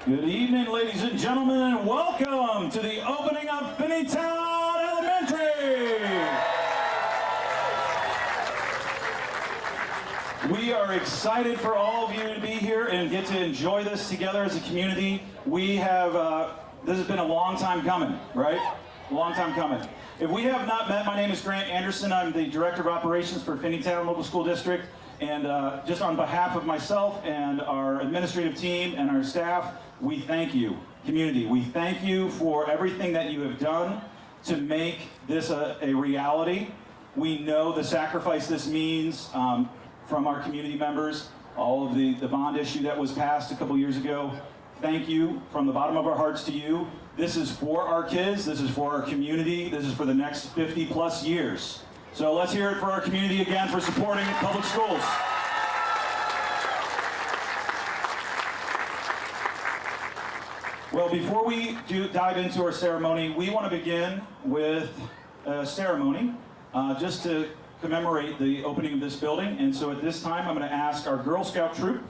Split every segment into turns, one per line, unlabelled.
Good evening, ladies and gentlemen, and welcome to the opening of Finneytown Elementary. We are excited for all of you to be here and get to enjoy this together as a community. We have, this has been a long time coming, right? A long time coming. If we have not met, my name is Grant Anderson. I'm the Director of Operations for Finneytown Local School District. And just on behalf of myself and our administrative team and our staff, we thank you, community. We thank you for everything that you have done to make this a reality. We know the sacrifice this means from our community members, all of the bond issue that was passed a couple years ago. Thank you from the bottom of our hearts to you. This is for our kids, this is for our community, this is for the next 50 plus years. So let's hear it for our community again for supporting public schools. Well, before we dive into our ceremony, we want to begin with a ceremony just to commemorate the opening of this building. And so at this time, I'm going to ask our Girl Scout troop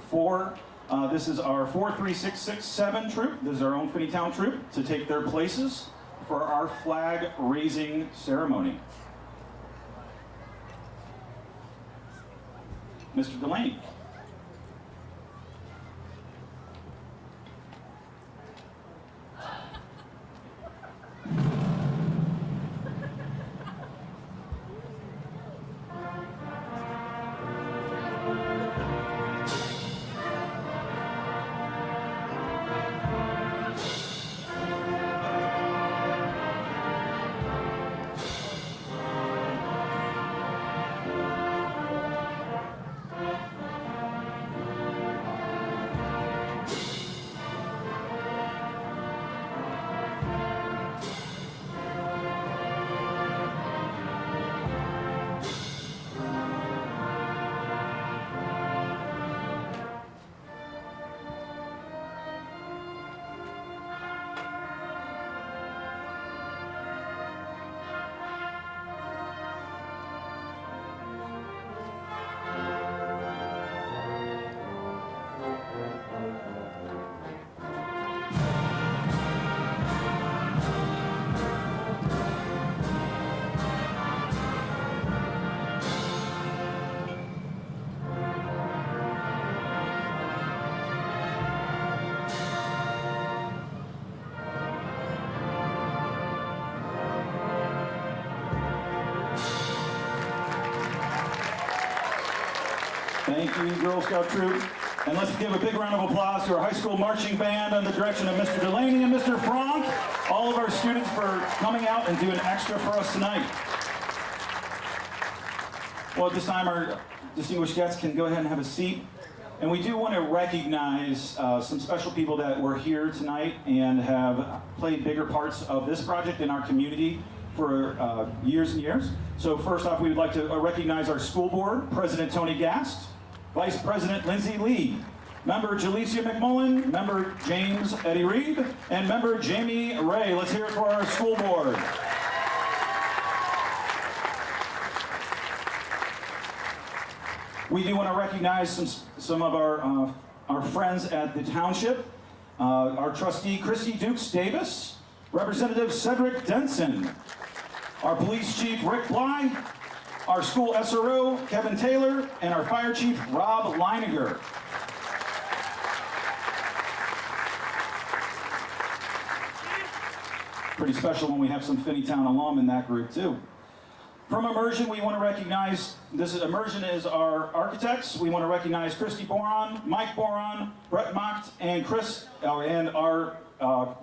this is our 43667 troop, this is our own Finneytown troop, to take their places for our flag raising ceremony. Mr. Delaney. Thank you, Girl Scout troop. And let's give a big round of applause to our high school marching band under the direction of Mr. Delaney and Mr. Franck, all of our students for coming out and doing extra for us tonight. Well, at this time, our distinguished guests can go ahead and have a seat. And we do want to recognize some special people that were here tonight and have played bigger parts of this project in our community for years and years. So first off, we would like to recognize our school board, President Tony Gast, Vice President Lindsay Lee, Member Jalecia McMullen, Member James Eddie Reed, and Member Jamie Ray. Let's hear it for our school board. We do want to recognize some of our friends at the Township, our trustee Christie Dukes Davis, Representative Cedric Denson, our police chief Rick Bly, our school SRO Kevin Taylor, and our fire chief Rob Leiniger. Pretty special when we have some Finneytown alum in that group too. From Immersion, we want to recognize, Immersion is our architects. We want to recognize Christy Boron, Mike Boron, Brett Macht, and our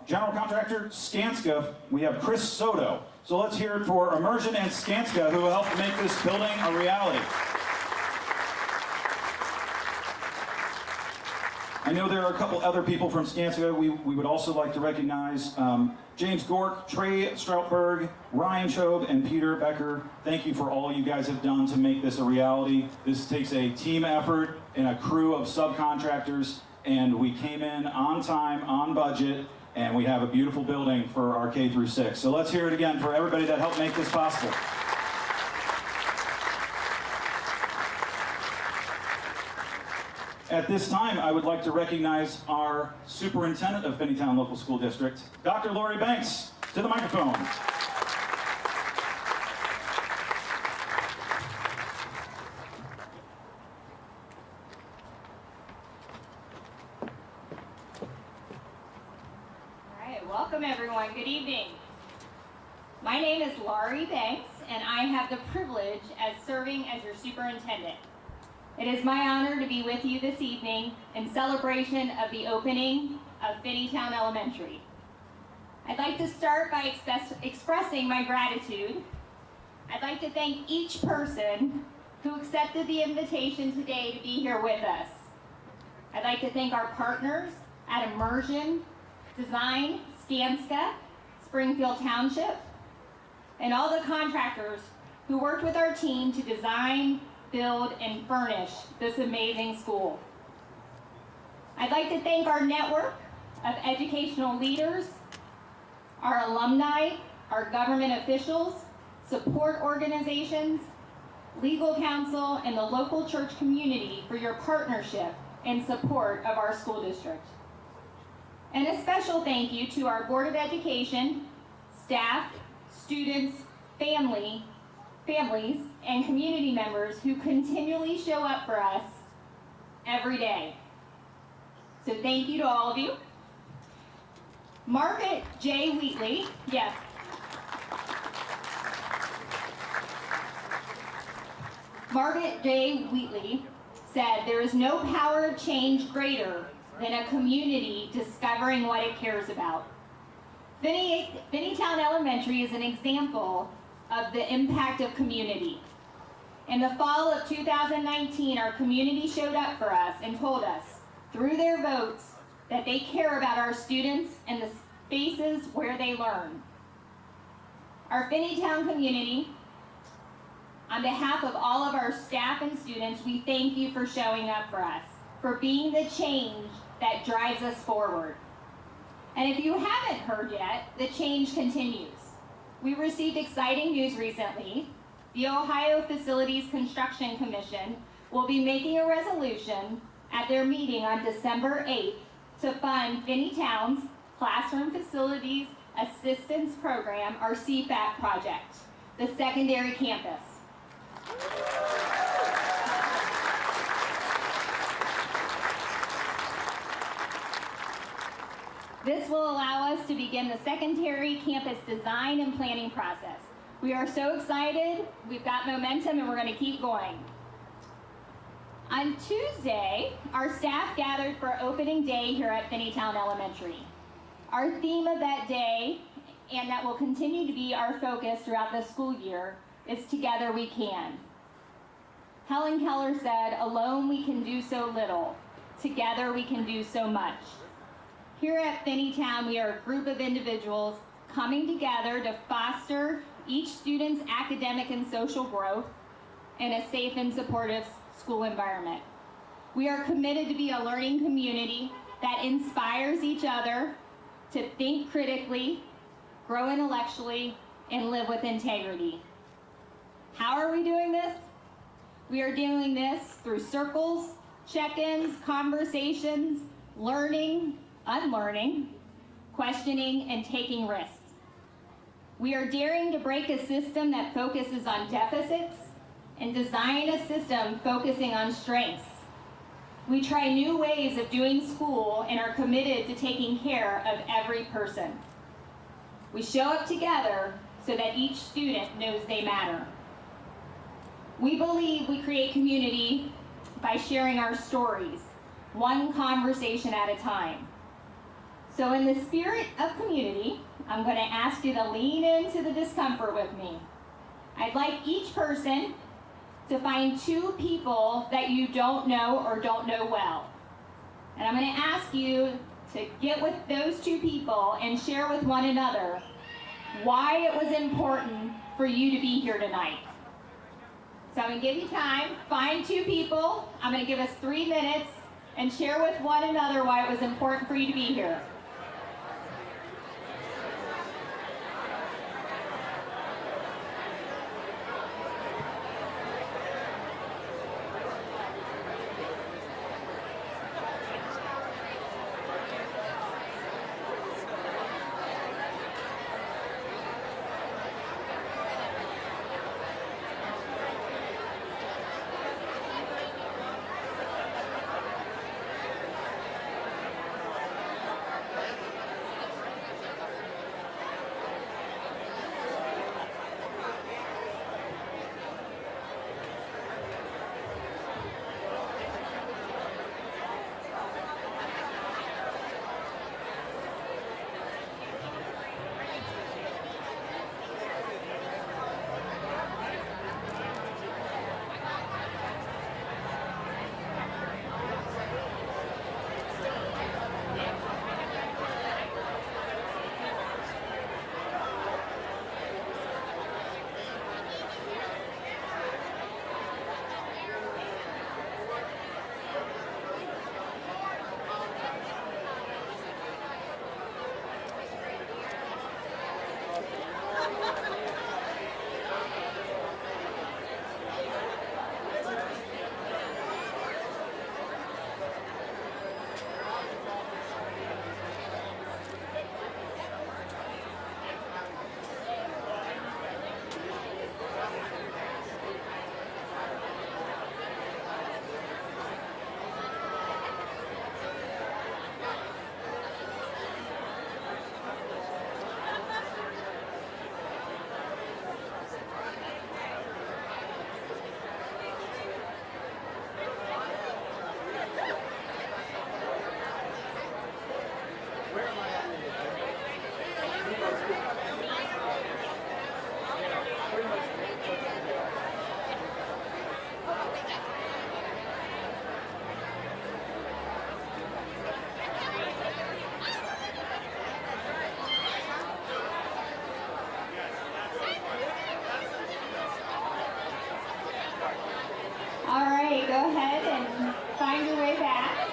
general contractor, Skanska. We have Chris Soto. So let's hear it for Immersion and Skanska, who helped make this building a reality. I know there are a couple other people from Skanska we would also like to recognize. James Gork, Trey Stroutberg, Ryan Chobe, and Peter Becker. Thank you for all you guys have done to make this a reality. This takes a team effort and a crew of subcontractors, and we came in on time, on budget, and we have a beautiful building for our K through 6. So let's hear it again for everybody that helped make this possible. At this time, I would like to recognize our Superintendent of Finneytown Local School District, Dr. Lori Banks, to the microphone.
Welcome everyone, good evening. My name is Lori Banks and I have the privilege as serving as your superintendent. It is my honor to be with you this evening in celebration of the opening of Finneytown Elementary. I'd like to start by expressing my gratitude. I'd like to thank each person who accepted the invitation today to be here with us. I'd like to thank our partners at Immersion, Design, Skanska, Springfield Township, and all the contractors who worked with our team to design, build, and furnish this amazing school. I'd like to thank our network of educational leaders, our alumni, our government officials, support organizations, legal counsel, and the local church community for your partnership and support of our school district. And a special thank you to our Board of Education, staff, students, families, and community members who continually show up for us every day. So thank you to all of you. Margaret J. Wheatley, yes. Margaret J. Wheatley said, "There is no power of change greater than a community discovering what it cares about." Finneytown Elementary is an example of the impact of community. In the fall of 2019, our community showed up for us and told us, through their votes, that they care about our students and the spaces where they learn. Our Finneytown community, on behalf of all of our staff and students, we thank you for showing up for us, for being the change that drives us forward. And if you haven't heard yet, the change continues. We received exciting news recently. The Ohio Facilities Construction Commission will be making a resolution at their meeting on December 8th to fund Finneytown's Classroom Facilities Assistance Program, or CFAP project, the secondary campus. This will allow us to begin the secondary campus design and planning process. We are so excited, we've got momentum, and we're going to keep going. On Tuesday, our staff gathered for opening day here at Finneytown Elementary. Our theme of that day, and that will continue to be our focus throughout the school year, is Together We Can. Helen Keller said, "Alone we can do so little. Together we can do so much." Here at Finneytown, we are a group of individuals coming together to foster each student's academic and social growth in a safe and supportive school environment. We are committed to be a learning community that inspires each other to think critically, grow intellectually, and live with integrity. How are we doing this? We are doing this through circles, check-ins, conversations, learning, unlearning, questioning, and taking risks. We are daring to break a system that focuses on deficits and design a system focusing on strengths. We try new ways of doing school and are committed to taking care of every person. We show up together so that each student knows they matter. We believe we create community by sharing our stories, one conversation at a time. So in the spirit of community, I'm going to ask you to lean into the discomfort with me. I'd like each person to find two people that you don't know or don't know well. And I'm going to ask you to get with those two people and share with one another why it was important for you to be here tonight. So I'm going to give you time, find two people. I'm going to give us 3 minutes and share with one another why it was important for you to be here. go ahead and find your way back.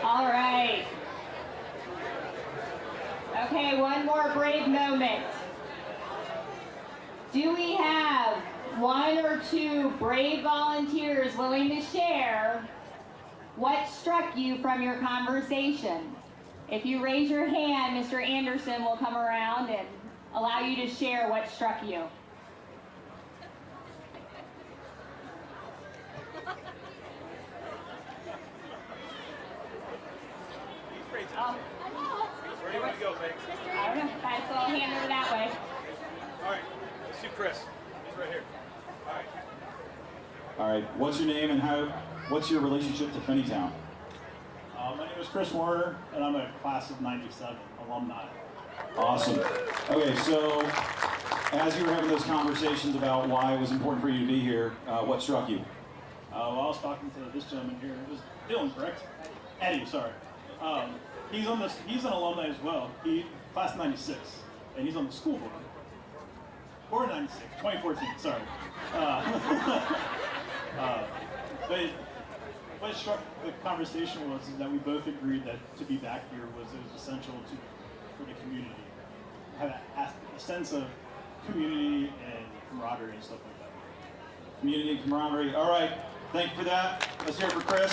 All right. Okay, one more brave moment. Do we have one or two brave volunteers willing to share what struck you from your conversation? If you raise your hand, Mr. Anderson will come around and allow you to share what struck you.
Where do you want to go, Banks?
I don't know. That's all hand over that way.
All right, let's do Chris. He's right here. All right.
All right, what's your name and what's your relationship to Finneytown?
My name is Chris Warner, and I'm a class of '97 alumni.
Awesome. Okay, so as you were having those conversations about why it was important for you to be here, what struck you?
Well, I was talking to this gentleman here. It was Dylan, correct? Eddie, sorry. He's an alumni as well. He class '96, and he's on the school board. Or '96, 2014. Sorry. But what struck the conversation was that we both agreed that to be back here was essential for the community. Have a sense of community and camaraderie and stuff like that.
Community and camaraderie. All right, thank you for that. Let's hear it for Chris.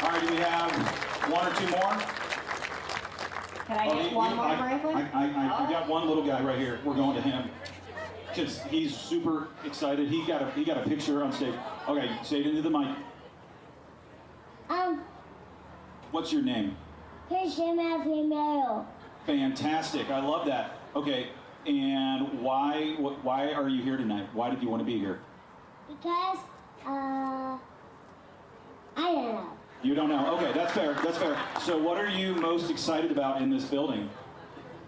All right, do we have one or two more?
Can I get one more brave one?
I got one little guy right here. We're going to him. Because he's super excited. He got a picture on stage. Okay, say it into the mic. What's your name?
Christian Mail.
Fantastic. I love that. Okay, and why are you here tonight? Why did you want to be here?
Because, I don't know.
You don't know. Okay, that's fair. That's fair. So what are you most excited about in this building?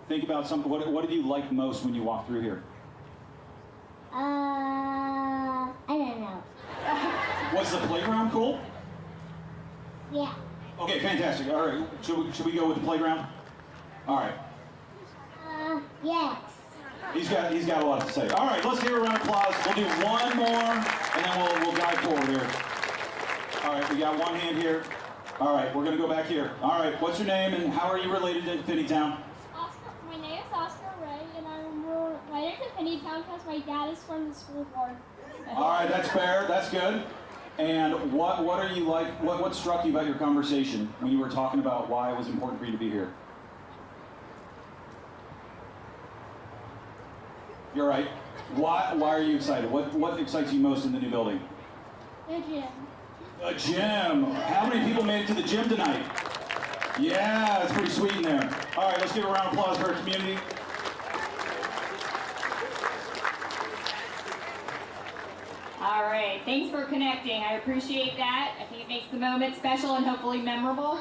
Think about something. What did you like most when you walked through here?
I don't know.
Was the playground cool?
Yeah.
Okay, fantastic. All right, should we go with the playground? All right.
Yes.
He's got a lot to say. All right, let's give a round of applause. We'll do one more, and then we'll dive forward here. All right, we got one hand here. All right, we're gonna go back here. All right, what's your name and how are you related to Finneytown?
My name is Oscar Ray, and I'm related to Finneytown because my dad is from the school board.
All right, that's fair. That's good. And what are you like? What struck you about your conversation when you were talking about why it was important for you to be here? You're right. Why are you excited? What excites you most in the new building?
The gym.
A gym. How many people made it to the gym tonight? Yeah, that's pretty sweet in there. All right, let's give a round of applause for our community.
All right, thanks for connecting. I appreciate that. I think it makes the moment special and hopefully memorable.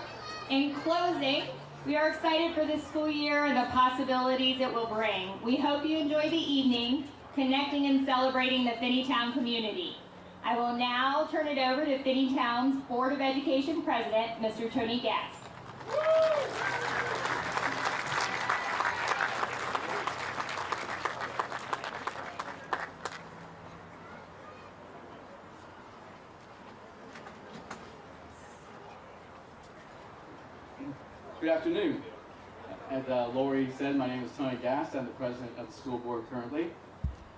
In closing, we are excited for this school year and the possibilities it will bring. We hope you enjoy the evening, connecting and celebrating the Finneytown community. I will now turn it over to Finneytown's Board of Education President, Mr. Tony Gast.
Good afternoon. As Lori said, my name is Tony Gast. I'm the president of the school board currently.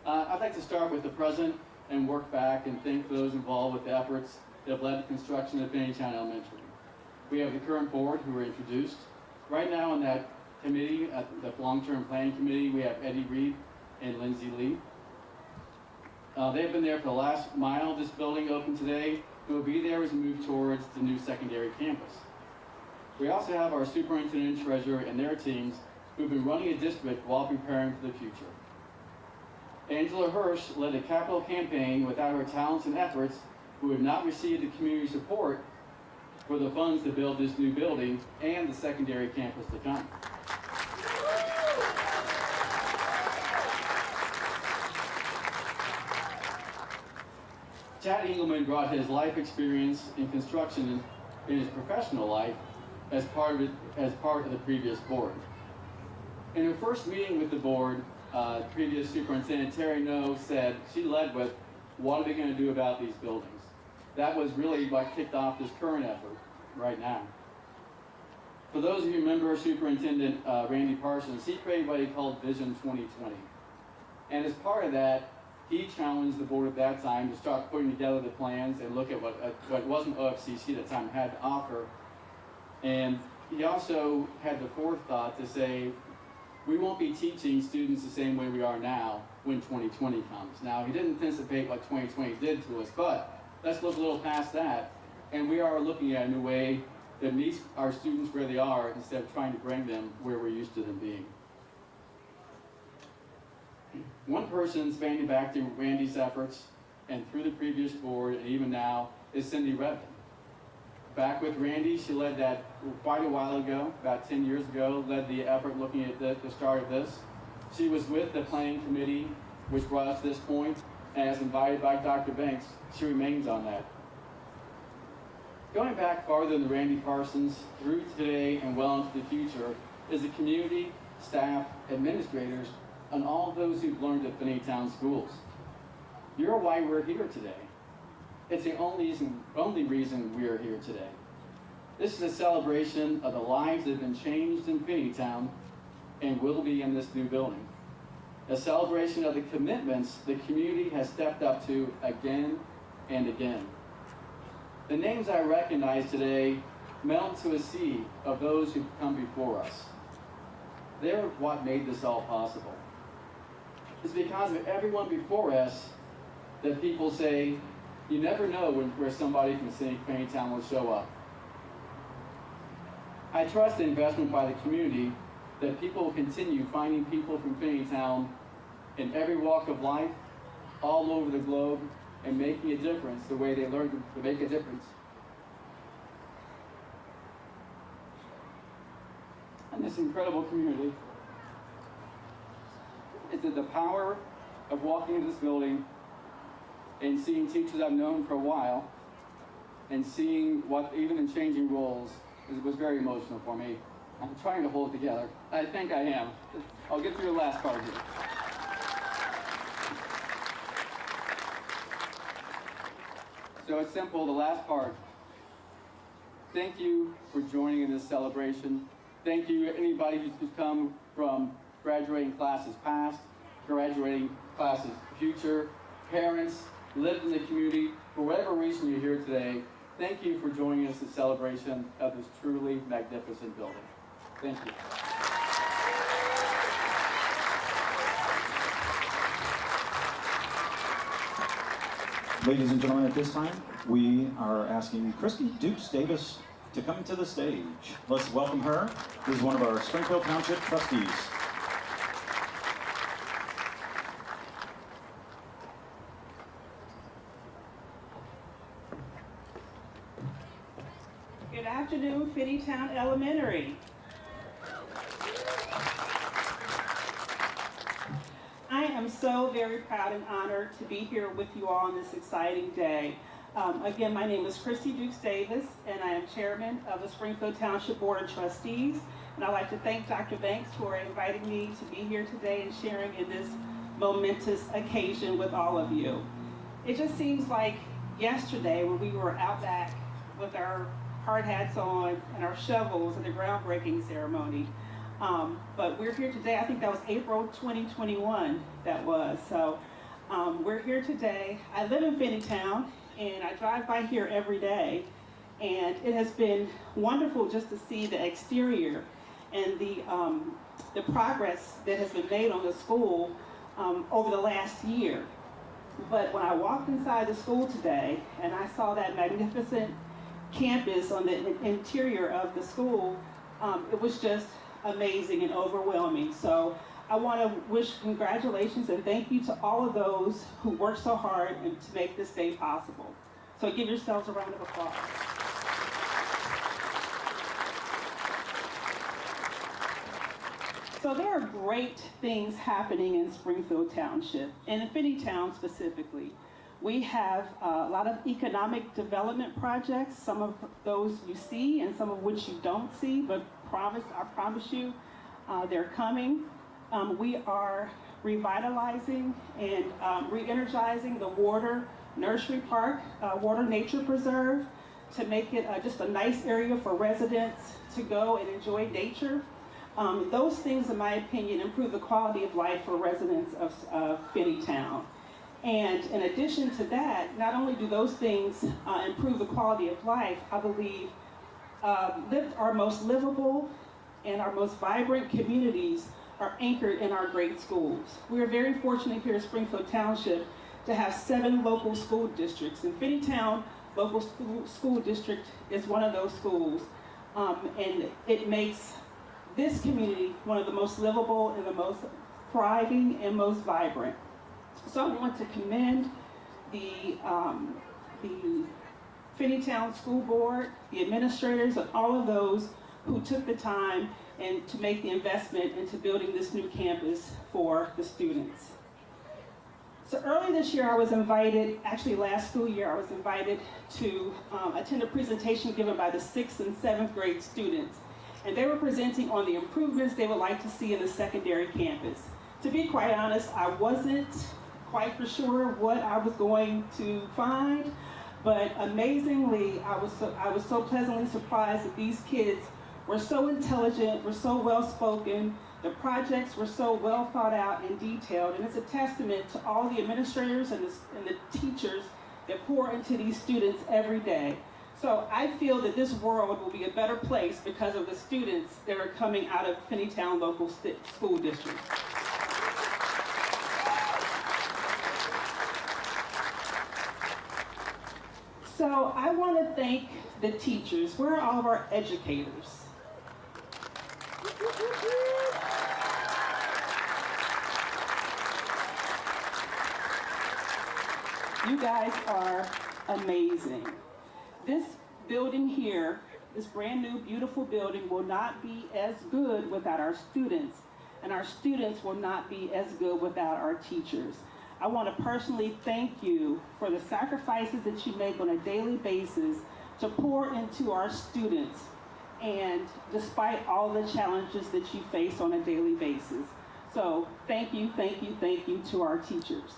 I'd like to start with the present and work back and thank those involved with the efforts that have led to construction of Finneytown Elementary. We have the current board who were introduced. Right now on that committee, at the long-term planning committee, we have Eddie Reed and Lindsay Lee. They've been there for the last mile of this building open today, who will be there as we move towards the new secondary campus. We also have our superintendent and treasurer and their teams who've been running a district while preparing for the future. Angela Hirsch led a capital campaign without her talents and efforts, who have not received the community support for the funds to build this new building and the secondary campus to come. Chad Engelman brought his life experience in construction in his professional life as part of the previous board. In her first meeting with the board, previous Superintendent Terry No said, she led with, what are we going to do about these buildings? That was really what kicked off this current effort right now. For those of you who remember Superintendent Randy Parsons, he created what he called Vision 2020. And as part of that, he challenged the board at that time to start putting together the plans and look at what wasn't OFCC at the time had to offer. And he also had the forethought to say, we won't be teaching students the same way we are now when 2020 comes. Now, he didn't anticipate what 2020 did to us, but let's look a little past that. And we are looking at a new way that meets our students where they are instead of trying to bring them where we're used to them being. One person spanning back to Randy's efforts and through the previous board and even now is Cindy Redmond. Back with Randy, she led that quite a while ago, about 10 years ago, led the effort looking at the start of this. She was with the planning committee, which brought us to this point, and as invited by Dr. Banks, she remains on that. Going back farther than Randy Parsons, through today and well into the future, is the community, staff, administrators, and all those who've learned at Finneytown schools. You're why we're here today. It's the only reason we are here today. This is a celebration of the lives that have been changed in Finneytown and will be in this new building. A celebration of the commitments the community has stepped up to again and again. The names I recognize today melt to a sea of those who've come before us. They're what made this all possible. It's because of everyone before us that people say, you never know where somebody from Finneytown will show up. I trust the investment by the community that people will continue finding people from Finneytown in every walk of life, all over the globe, and making a difference the way they learned to make a difference. And this incredible community. It's the power of walking into this building and seeing teachers I've known for a while and seeing what, even in changing roles, was very emotional for me. I'm trying to hold it together. I think I am. I'll get through the last part here. So it's simple, the last part. Thank you for joining in this celebration. Thank you anybody who's come from graduating classes past, graduating classes future, parents, lived in the community, for whatever reason you're here today. Thank you for joining us in celebration of this truly magnificent building. Thank you.
Ladies and gentlemen, at this time, we are asking Christie Dukes Davis to come to the stage. Let's welcome her. This is one of our Springfield Township trustees.
Good afternoon, Finneytown Elementary. I am so very proud and honored to be here with you all on this exciting day. Again, my name is Christie Dukes Davis, and I am chairman of the Springfield Township Board of Trustees. And I'd like to thank Dr. Banks for inviting me to be here today and sharing in this momentous occasion with all of you. It just seems like yesterday when we were out back with our hard hats on and our shovels at the groundbreaking ceremony. But we're here today, I think that was April 2021 that was. So we're here today. I live in Finneytown and I drive by here every day. And it has been wonderful just to see the exterior and the progress that has been made on the school over the last year. But when I walked inside the school today and I saw that magnificent campus on the interior of the school, it was just amazing and overwhelming. So I want to wish congratulations and thank you to all of those who worked so hard and to make this day possible. So give yourselves a round of applause. So there are great things happening in Springfield Township, and in Finneytown specifically. We have a lot of economic development projects, some of those you see and some of which you don't see, but I promise you, they're coming. We are revitalizing and re-energizing the Water Nursery Park, Water Nature Preserve, to make it just a nice area for residents to go and enjoy nature. Those things, in my opinion, improve the quality of life for residents of Finneytown. And in addition to that, not only do those things improve the quality of life, I believe our most livable and our most vibrant communities are anchored in our great schools. We are very fortunate here at Springfield Township to have 7 local school districts. And Finneytown Local School District is one of those schools. And it makes this community one of the most livable and the most thriving and most vibrant. So I want to commend the Finneytown School Board, the administrators, and all of those who took the time and to make the investment into building this new campus for the students. So early this year I was invited, actually last school year, I was invited to attend a presentation given by the 6th and 7th grade students. And they were presenting on the improvements they would like to see in the secondary campus. To be quite honest, I wasn't quite for sure what I was going to find, but amazingly, I was so pleasantly surprised that these kids were so intelligent, were so well spoken, the projects were so well thought out and detailed, and it's a testament to all the administrators and the teachers that pour into these students every day. So I feel that this world will be a better place because of the students that are coming out of Finneytown Local School District. So I want to thank the teachers. Where are all of our educators? You guys are amazing. This building here, this brand new beautiful building, will not be as good without our students, and our students will not be as good without our teachers. I want to personally thank you for the sacrifices that you make on a daily basis to pour into our students, and despite all the challenges that you face on a daily basis. So thank you, thank you, thank you to our teachers.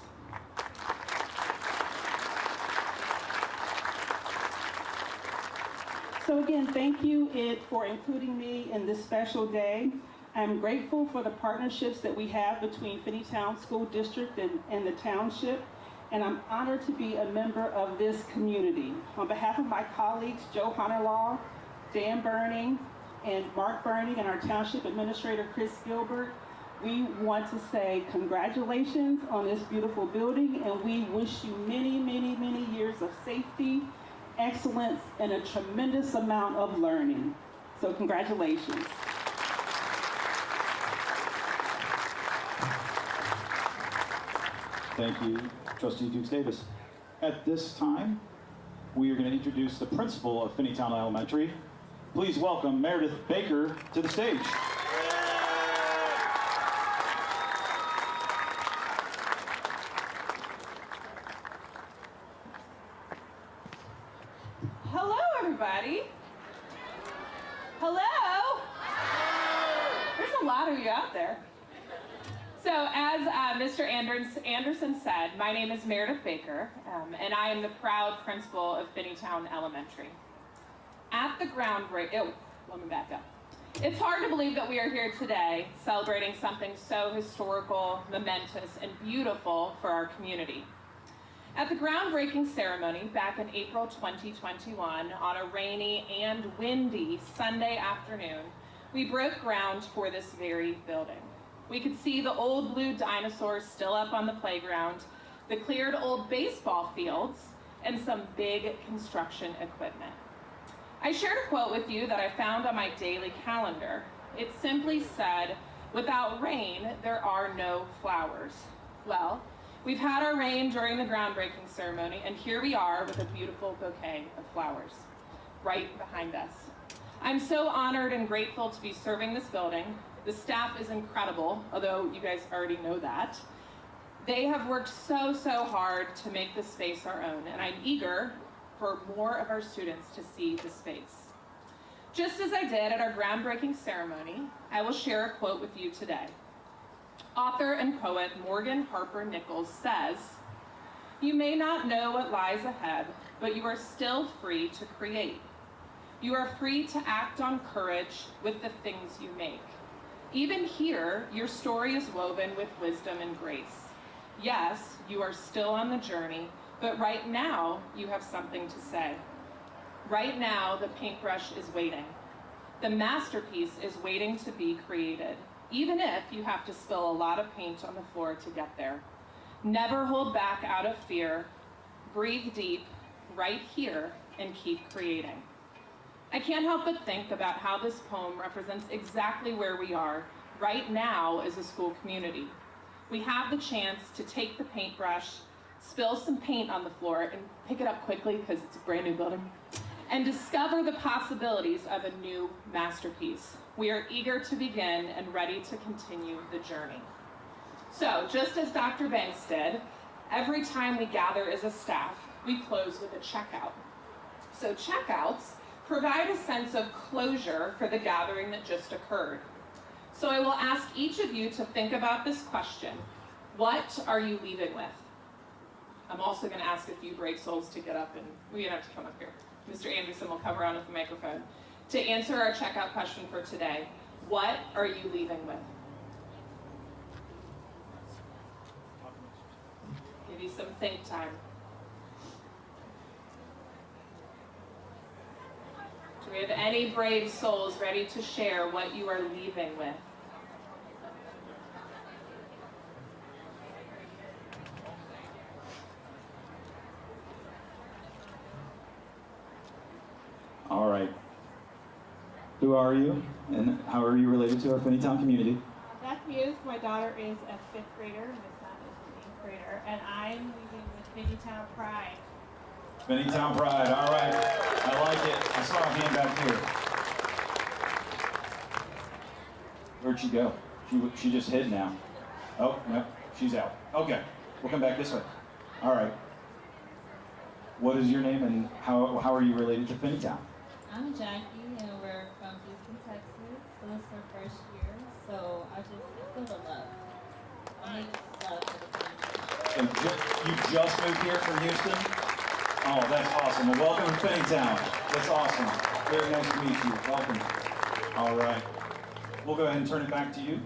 So again, thank you for including me in this special day. I'm grateful for the partnerships that we have between Finneytown School District and the Township, and I'm honored to be a member of this community. On behalf of my colleagues, Joe Hunterlaw, Dan Burning, and Mark Burning, and our Township Administrator, Chris Gilbert, we want to say congratulations on this beautiful building, and we wish you many, many, many years of safety, excellence, and a tremendous amount of learning. So congratulations.
Thank you, Trustee Dukes Davis. At this time, we are going to introduce the principal of Finneytown Elementary. Please welcome Meredith Baker to the stage.
Hello, everybody. Hello. There's a lot of you out there. So as Mr. Anderson said, my name is Meredith Baker, and I am the proud principal of Finneytown Elementary. At the groundbreaking, let me back up. It's hard to believe that we are here today celebrating something so historical, momentous, and beautiful for our community. At the groundbreaking ceremony back in April 2021, on a rainy and windy Sunday afternoon, we broke ground for this very building. We could see the old blue dinosaurs still up on the playground, the cleared old baseball fields, and some big construction equipment. I shared a quote with you that I found on my daily calendar. It simply said, "Without rain, there are no flowers." Well, we've had our rain during the groundbreaking ceremony, and here we are with a beautiful bouquet of flowers right behind us. I'm so honored and grateful to be serving this building The staff is incredible, although you guys already know that. They have worked so hard to make this space our own, and I'm eager for more of our students to see the space. Just as I did at our groundbreaking ceremony, I will share a quote with you today. Author and poet Morgan Harper Nichols says, "You may not know what lies ahead, but you are still free to create. You are free to act on courage with the things you make. Even here, your story is woven with wisdom and grace. Yes, you are still on the journey, but right now, you have something to say. Right now, the paintbrush is waiting. The masterpiece is waiting to be created, even if you have to spill a lot of paint on the floor to get there. Never hold back out of fear. Breathe deep, right here, and keep creating." I can't help but think about how this poem represents exactly where we are right now as a school community. We have the chance to take the paintbrush, spill some paint on the floor, and pick it up quickly because it's a brand new building, and discover the possibilities of a new masterpiece. We are eager to begin and ready to continue the journey. So, just as Dr. Banks did, every time we gather as a staff, we close with a checkout. So checkouts provide a sense of closure for the gathering that just occurred. So I will ask each of you to think about this question. What are you leaving with? I'm also going to ask a few brave souls to get up, and we have to come up here. Mr. Anderson will come around with the microphone. To answer our checkout question for today, what are you leaving with? Give you some think time. Do we have any brave souls ready to share what you are leaving with?
All right. Who are you, and how are you related to our Finneytown community?
Beth Hughes, my daughter is a 5th grader, my son is an 8th grader, and I'm leaving with Finneytown Pride.
Finneytown Pride, all right. I like it. I saw a hand back here. Where'd she go? She just hid now. Oh, no, she's out. Okay, we'll come back this way. All right. What is your name, and how are you related to Finneytown?
I'm Jackie, and we're from Houston, Texas. So this is our first year, so I just feel the love. I need love for the community.
So you just moved here from Houston? Oh, that's awesome. Well, welcome to Finneytown. That's awesome. Very nice to meet you. Welcome. All right. We'll go ahead and turn it back to you.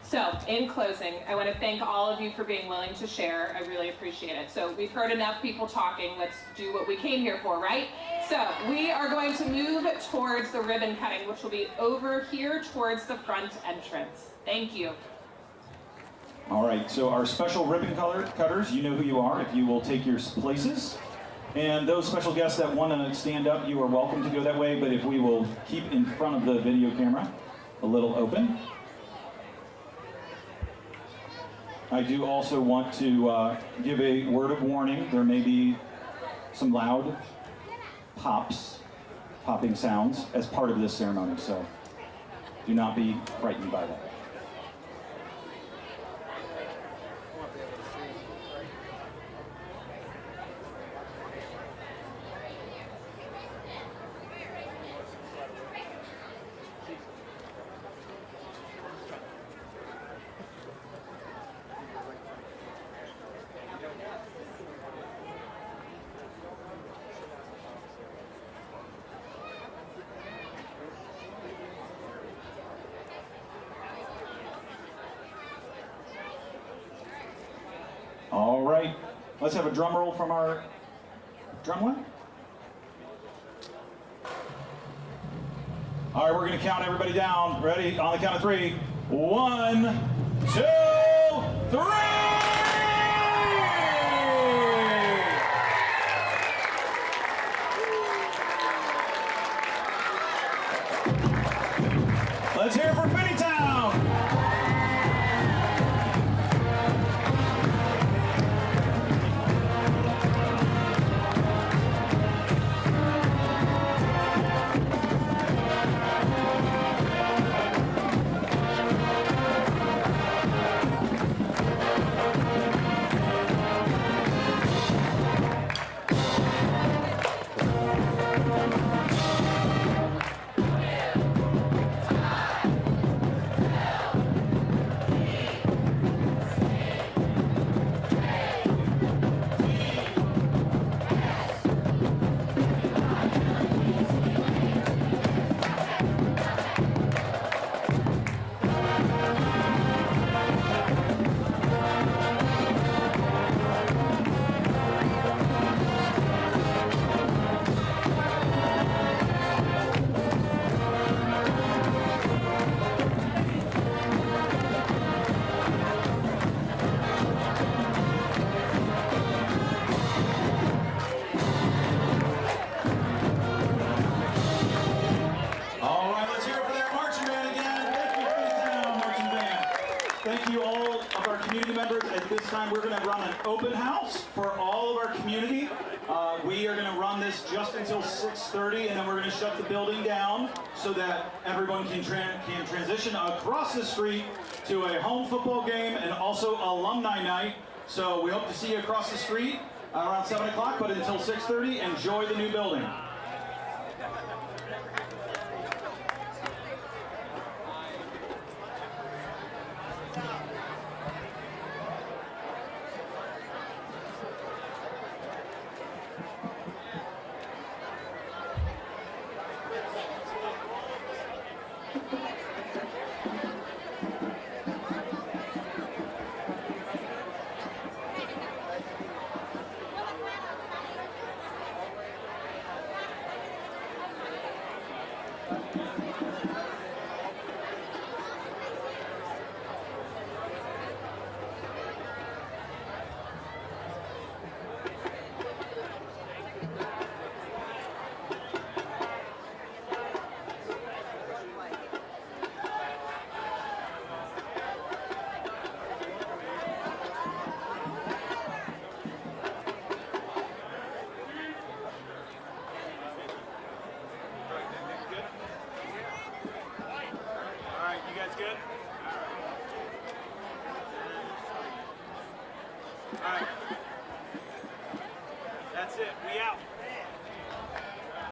So, in closing, I want to thank all of you for being willing to share. I really appreciate it. So, we've heard enough people talking. Let's do what we came here for, right? So, we are going to move towards the ribbon cutting, which will be over here towards the front entrance. Thank you.
All right, so our special ribbon cutters, you know who you are if you will take your places. And those special guests that want to stand up, you are welcome to go that way, but if we will keep in front of the video camera a little open. I do also want to give a word of warning. There may be some loud popping sounds as part of this ceremony, so do not be frightened by that. All right, let's have a drum roll from our drumline. All right, we're going to count everybody down. Ready? On the count of 3. 1, 2, 3! Let's hear it for Finneytown! this time we're going to run an open house for all of our community. We are going to run this just until 6:30, and then we're going to shut the building down so that everyone can transition across the street to a home football game and also alumni night. So we hope to see you across the street around 7 o'clock, but until 6:30, enjoy the new building.
Good? All right. That's it. We out.